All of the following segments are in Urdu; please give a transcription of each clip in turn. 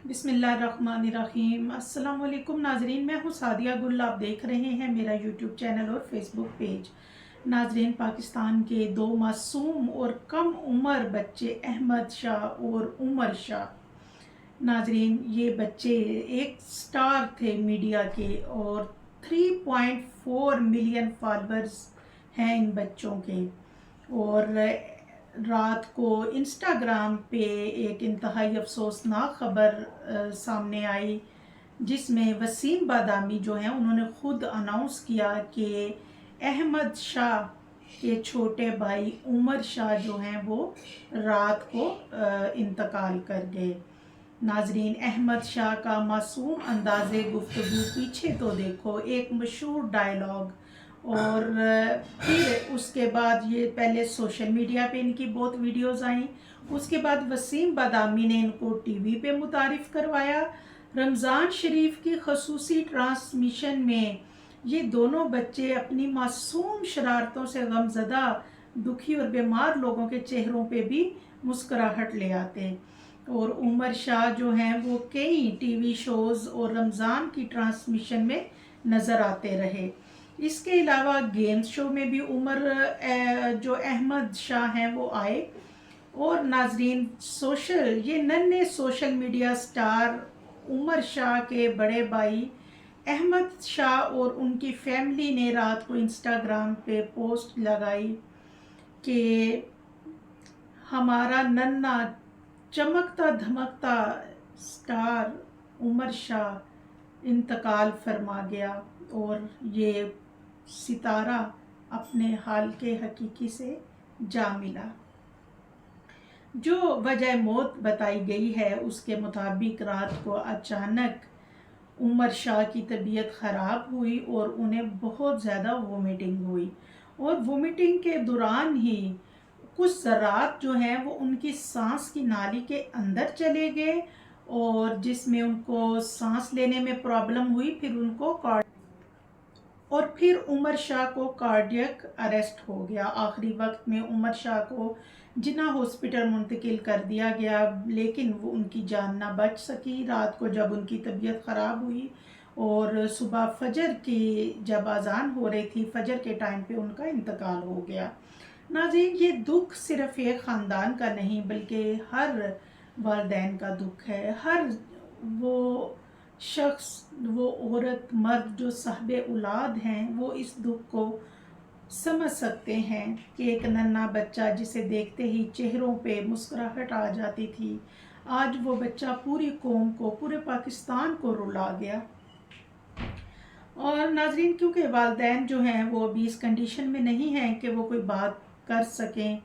بسم اللہ الرحمن الرحیم۔ السلام علیکم ناظرین، میں ہوں سعدیہ گل، آپ دیکھ رہے ہیں میرا یوٹیوب چینل اور فیس بک پیج۔ ناظرین، پاکستان کے دو معصوم اور کم عمر بچے احمد شاہ اور عمر شاہ، ناظرین یہ بچے ایک سٹار تھے میڈیا کے اور 3.4 ملین فالورز ہیں ان بچوں کے۔ اور رات کو انسٹاگرام پہ ایک انتہائی افسوسناک خبر سامنے آئی، جس میں وسیم بادامی جو ہیں انہوں نے خود اناؤنس کیا کہ احمد شاہ کے چھوٹے بھائی عمر شاہ جو ہیں وہ رات کو انتقال کر گئے۔ ناظرین، احمد شاہ کا معصوم انداز گفتگو پیچھے تو دیکھو، ایک مشہور ڈائلاگ، اور پھر اس کے بعد یہ پہلے سوشل میڈیا پہ ان کی بہت ویڈیوز آئیں، اس کے بعد وسیم بادامی نے ان کو ٹی وی پہ متعارف کروایا۔ رمضان شریف کی خصوصی ٹرانسمیشن میں یہ دونوں بچے اپنی معصوم شرارتوں سے غمزدہ، دکھی اور بیمار لوگوں کے چہروں پہ بھی مسکراہٹ لے آتے، اور عمر شاہ جو ہیں وہ کئی ٹی وی شوز اور رمضان کی ٹرانسمیشن میں نظر آتے رہے۔ اس کے علاوہ گیمز شو میں بھی عمر جو احمد شاہ ہیں وہ آئے۔ اور ناظرین، یہ ننھے سوشل میڈیا سٹار عمر شاہ کے بڑے بھائی احمد شاہ اور ان کی فیملی نے رات کو انسٹاگرام پہ پوسٹ لگائی کہ ہمارا ننھا چمکتا دھمکتا سٹار عمر شاہ انتقال فرما گیا، اور یہ ستارہ اپنے حال کے حقیقی سے جا ملا۔ جو وجہ موت بتائی گئی ہے اس کے مطابق رات کو اچانک عمر شاہ کی طبیعت خراب ہوئی اور انہیں بہت زیادہ وومیٹنگ ہوئی، اور وومیٹنگ کے دوران ہی کچھ ذرات جو ہیں وہ ان کی سانس کی نالی کے اندر چلے گئے، اور جس میں ان کو سانس لینے میں پرابلم ہوئی، پھر عمر شاہ کو کارڈیک اریسٹ ہو گیا۔ آخری وقت میں عمر شاہ کو جناح ہاسپٹل منتقل کر دیا گیا، لیکن وہ ان کی جان نہ بچ سکی۔ رات کو جب ان کی طبیعت خراب ہوئی اور صبح فجر کی جب اذان ہو رہی تھی، فجر کے ٹائم پہ ان کا انتقال ہو گیا۔ ناظرین، یہ دکھ صرف ایک خاندان کا نہیں بلکہ ہر والدین کا دکھ ہے۔ ہر وہ شخص، وہ عورت، مرد جو صاحب اولاد ہیں وہ اس دکھ کو سمجھ سکتے ہیں کہ ایک ننھا بچہ جسے دیکھتے ہی چہروں پہ مسکراہٹ آ جاتی تھی، آج وہ بچہ پوری قوم کو، پورے پاکستان کو رلا گیا۔ اور ناظرین، کیونکہ والدین جو ہیں وہ ابھی اس کنڈیشن میں نہیں ہیں کہ وہ کوئی بات کر سکیں،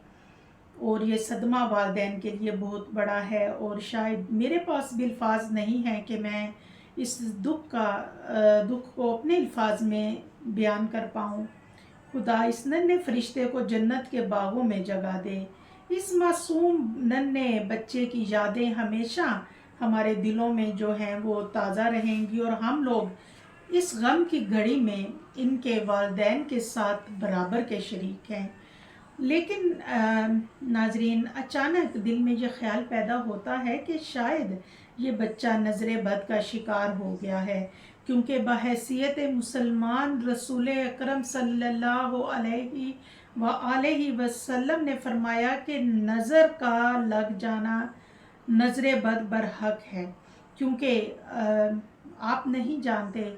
اور یہ صدمہ والدین کے لیے بہت بڑا ہے، اور شاید میرے پاس بھی الفاظ نہیں ہیں کہ میں اس دکھ کو اپنے الفاظ میں بیان کر پاؤں۔ خدا اس ننھے فرشتے کو جنت کے باغوں میں جگہ دے۔ اس معصوم ننھے بچے کی یادیں ہمیشہ ہمارے دلوں میں جو ہیں وہ تازہ رہیں گی، اور ہم لوگ اس غم کی گھڑی میں ان کے والدین کے ساتھ برابر کے شریک ہیں۔ لیکن ناظرین، اچانک دل میں یہ خیال پیدا ہوتا ہے کہ شاید یہ بچہ نظر بد کا شکار ہو گیا ہے، کیونکہ بحیثیت مسلمان رسول اکرم صلی اللہ علیہ وآلہ وسلم نے فرمایا کہ نظر کا لگ جانا نظر بد برحق ہے، کیونکہ آپ نہیں جانتے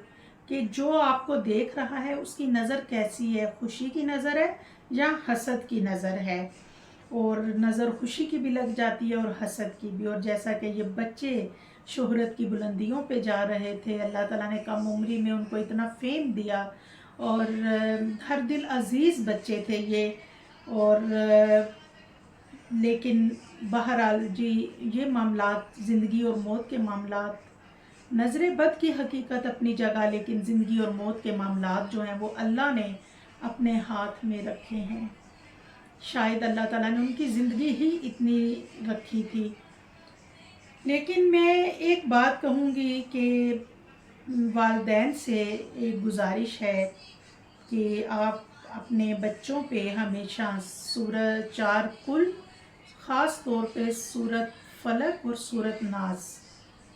کہ جو آپ کو دیکھ رہا ہے اس کی نظر کیسی ہے، خوشی کی نظر ہے یا حسد کی نظر ہے، اور نظر خوشی کی بھی لگ جاتی ہے اور حسد کی بھی۔ اور جیسا کہ یہ بچے شہرت کی بلندیوں پہ جا رہے تھے، اللہ تعالیٰ نے کم عمری میں ان کو اتنا فیم دیا، اور ہر دل عزیز بچے تھے یہ، اور لیکن بہرحال جی، یہ معاملات زندگی اور موت کے معاملات، نظر بد کی حقیقت اپنی جگہ، لیکن زندگی اور موت کے معاملات جو ہیں وہ اللہ نے اپنے ہاتھ میں رکھے ہیں۔ شاید اللہ تعالیٰ نے ان کی زندگی ہی اتنی رکھی تھی۔ لیکن میں ایک بات کہوں گی کہ والدین سے ایک گزارش ہے کہ آپ اپنے بچوں پہ ہمیشہ سورۃ 4 کل، خاص طور پہ سورۃ فلق اور سورۃ ناس